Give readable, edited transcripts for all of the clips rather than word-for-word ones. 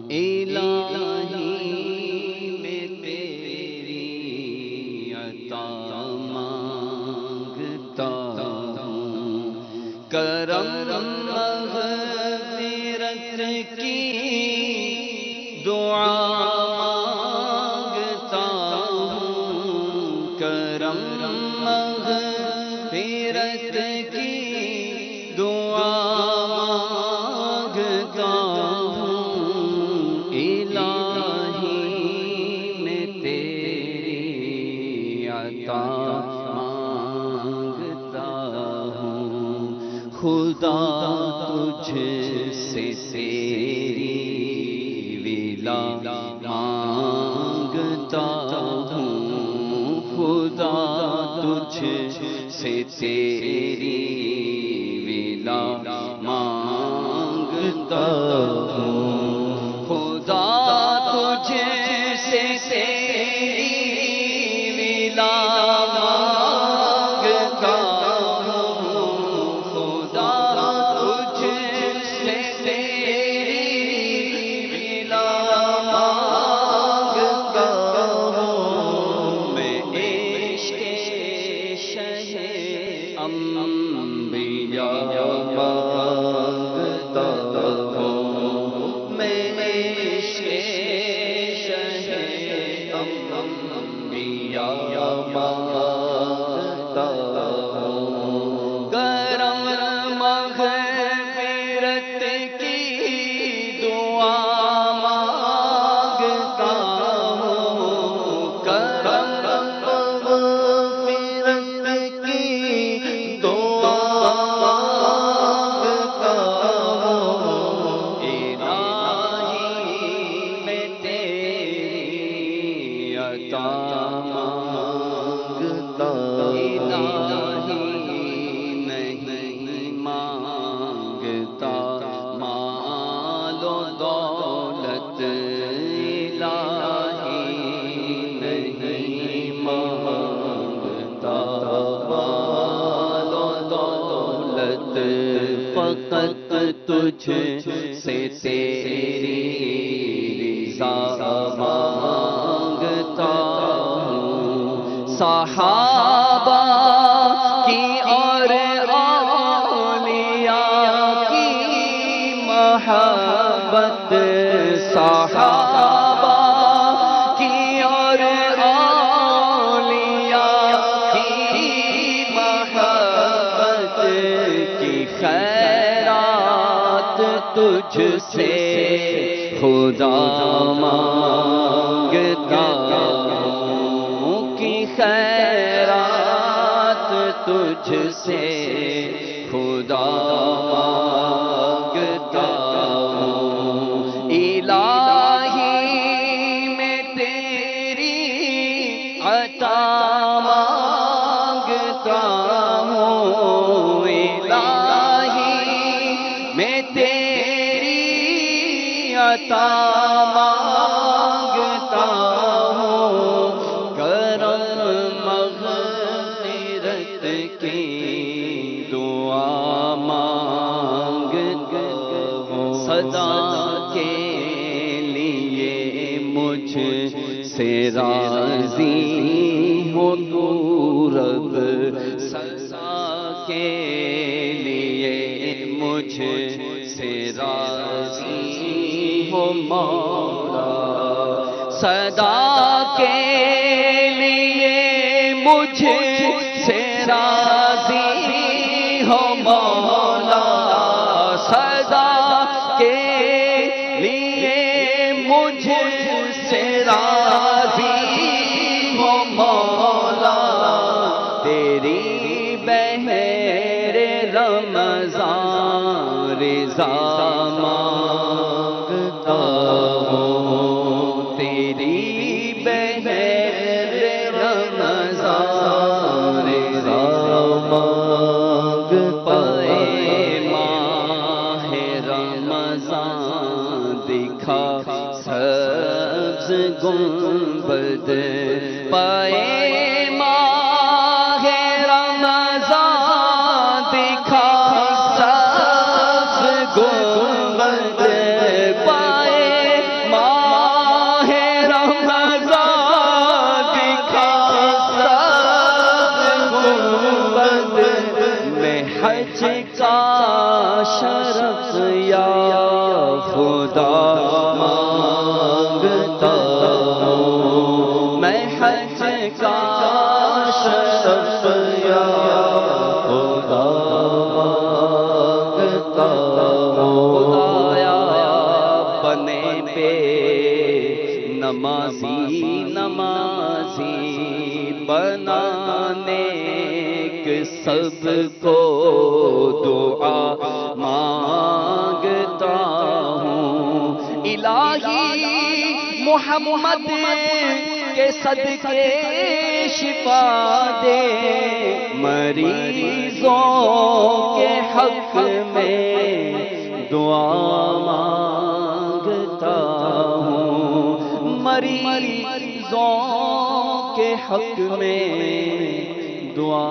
الہی میں تیری عطا مانگتا ہوں، کرم مغفرت کی دعا مانگتا ہوں، کرم مغفرت کی دعا مانگتا ہوں، الہی میں تیری عطا مانگتا ہوں، خدا تجھ سے تیری ولا مانگتا ہوں، خدا تجھ سے تیری ولا مانگتا ہوں، خدا تجھ سے تیری ولا مانگتا ہوں، خدا تجھ سے تیری ولا مانگتا ہوں، میں عشق شہ انبیاء مانگتا ہوں، میں عشق شہ انبیاء مانگتا ہوں، کرم مغفرت کی دعا مانگتا ہوں، کرم مغفرت کی دعا مانگتا ہوں، الہی میں تیری عطا مانگتا ہوں، الہی نہیں مانگتا مال و دولت، الہی نہیں مانگتا مال و دولت، فقط تجھ سے تیری رضا مانگتا ہوں، صحابہ کی اور اولیاء کی محبت، صحابہ کی اور اولیاء کی محبت کی خیرات تجھ سے خدا مانگتا ہوں، کی خیرات تجھ سے خدا مانگتا ہوں، الہی میں تیری عطا مانگتا ہوں، الہی میں تیری عطا مانگتا ہوں، کرم مغفرت کی دعا مانگتا ہوں، صدا کے لیے مجھ سے راضی ہو تو رب، سزا کے لیے مجھ سے راضی ہو مولا، صدا کے لیے مجھ سے راضی ہو مولا، صدا کے لیے مجھ سے راضی ہو مولا، تیری بہر رمضان رضا مانگتا ہوں، تیری بہر رمضان رضا مانگتا ہوں، ماہ رمضان دکھا سبز گنبد، پائے ماہ رمضان دکھا سبز گنبد، پائے خدا مانگتا ہوں میں حج کا شرف یا خدا مانگتا ہوں خدایا بنے پہ نمازی بنانے کے سب کو دعا مانگتا ہوں الہی محمد کے صدقے شفا دے مریضوں کے حق میں دعا مانگتا ہوں مریضوں کے حق میں دعا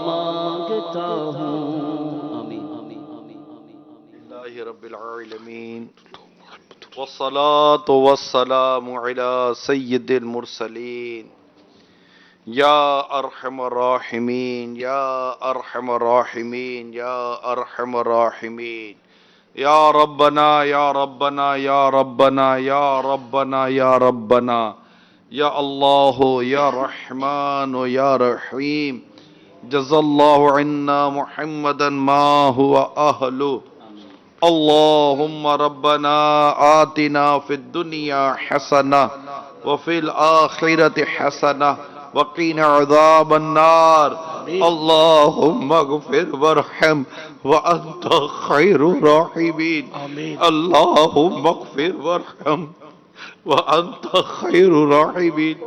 مانگتا ہوں آمین اللہ رب العالمین والصلاة والسلام علی سید المرسلین یا ارحم الراحمین یا ارحم الراحمین یا ارحم الراحمین یا ربنا یا ربنا یا ربنا یا ربنا یا ربنا یا اللہ یا رحمان یا رحیم جزا اللہ عنا محمدا ما هو اہلہ اللہم ربنا آتنا فی الدنیا حسنہ وفی الآخرۃ حسنہ وقنا عذاب النار اللہم اغفر وارحم وانت خیر الراحمین اللہم اغفر وارحم وانت خیر الراحمین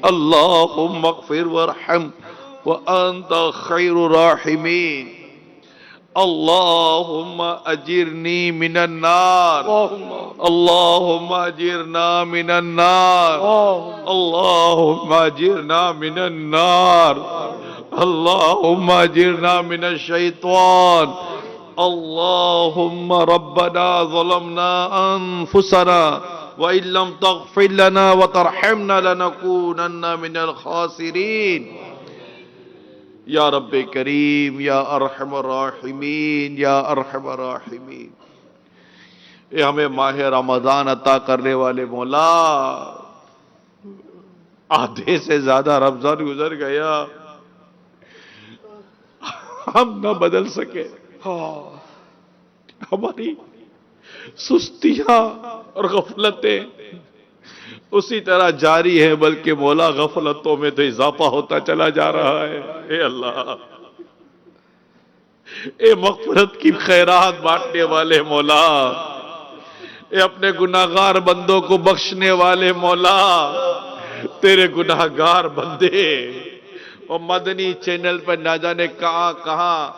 اللہم اغفر وارحم وانت خیر الراحمین اللہم اجرنی من النار اللہم اجرنا من النار اللہم اجرنا من النار اللہم اجرنا من الشیطان اللہم ربنا ظلمنا انفسنا وَإِن لَّمْ تَغْفِرْ لَنَا وَتَرْحَمْنَا لَنَكُونَنَّ مِنَ الْخَاسِرِينَ یا رب کریم یا ارحم الراحمین یا ارحم الراحمین اے ہمیں ماہ رمضان عطا کرنے والے مولا آدھے سے زیادہ رمضان گزر گیا ہم نہ بدل سکے ہماری سستیاں اور غفلتیں اسی طرح جاری ہیں بلکہ مولا غفلتوں میں تو اضافہ ہوتا چلا جا رہا ہے اے اللہ اے مغفرت کی خیرات بانٹنے والے مولا اے اپنے گناہگار بندوں کو بخشنے والے مولا تیرے گناہگار بندے اور مدنی چینل پر نہ جانے کہاں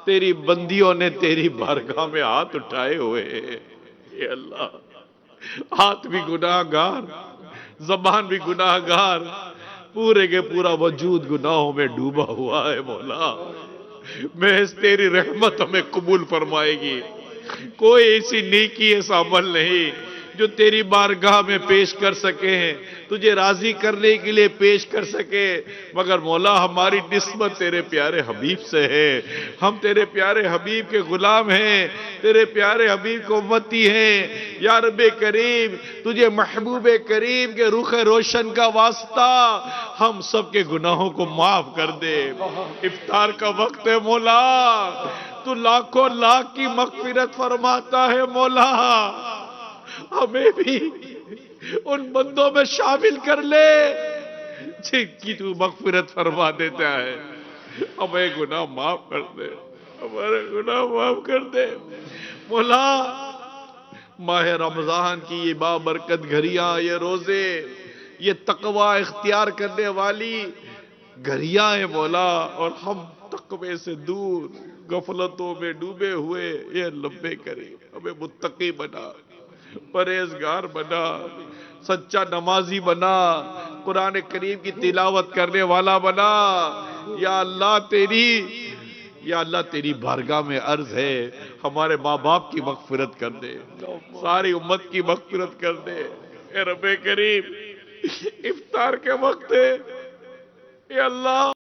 تیری بندیوں نے تیری بارگاہ میں ہاتھ اٹھائے ہوئے اے اللہ ہاتھ بھی گناہگار زبان بھی گناہگار پورے کے پورا وجود گناہوں میں ڈوبا ہوا ہے مولا محض تیری رحمت ہمیں قبول فرمائے گی کوئی ایسی نیکی ایسا عمل نہیں جو تیری بارگاہ میں پیش کر سکے ہیں تجھے راضی کرنے کے لیے پیش کر سکے مگر مولا ہماری نسبت تیرے پیارے حبیب سے ہے ہم تیرے پیارے حبیب کے غلام ہیں تیرے پیارے حبیب کو امتی ہیں یا رب کریم تجھے محبوب کریم کے رخ روشن کا واسطہ ہم سب کے گناہوں کو معاف کر دے افطار کا وقت ہے مولا تو لاکھوں لاکھ کی مغفرت فرماتا ہے مولا ہمیں بھی ان بندوں میں شامل کر لے جن کی تو مغفرت فرما دیتا ہے ہمیں گناہ معاف کر دے ہمارے گناہ معاف کر دے مولا ماہ رمضان کی یہ بابرکت گھڑیاں یہ روزے یہ تقوی اختیار کرنے والی گھڑیاں ہیں مولا اور ہم تقوی سے دور غفلتوں میں ڈوبے ہوئے یہ لمبے کرے ہمیں متقی بنا پرہیزگار بنا سچا نمازی بنا قرآن کریم کی تلاوت کرنے والا بنا یا اللہ تیری بارگاہ میں عرض ہے ہمارے ماں باپ کی مغفرت کر دے ساری امت کی مغفرت کر دے اے رب کریم افطار کے وقت ہے اے اللہ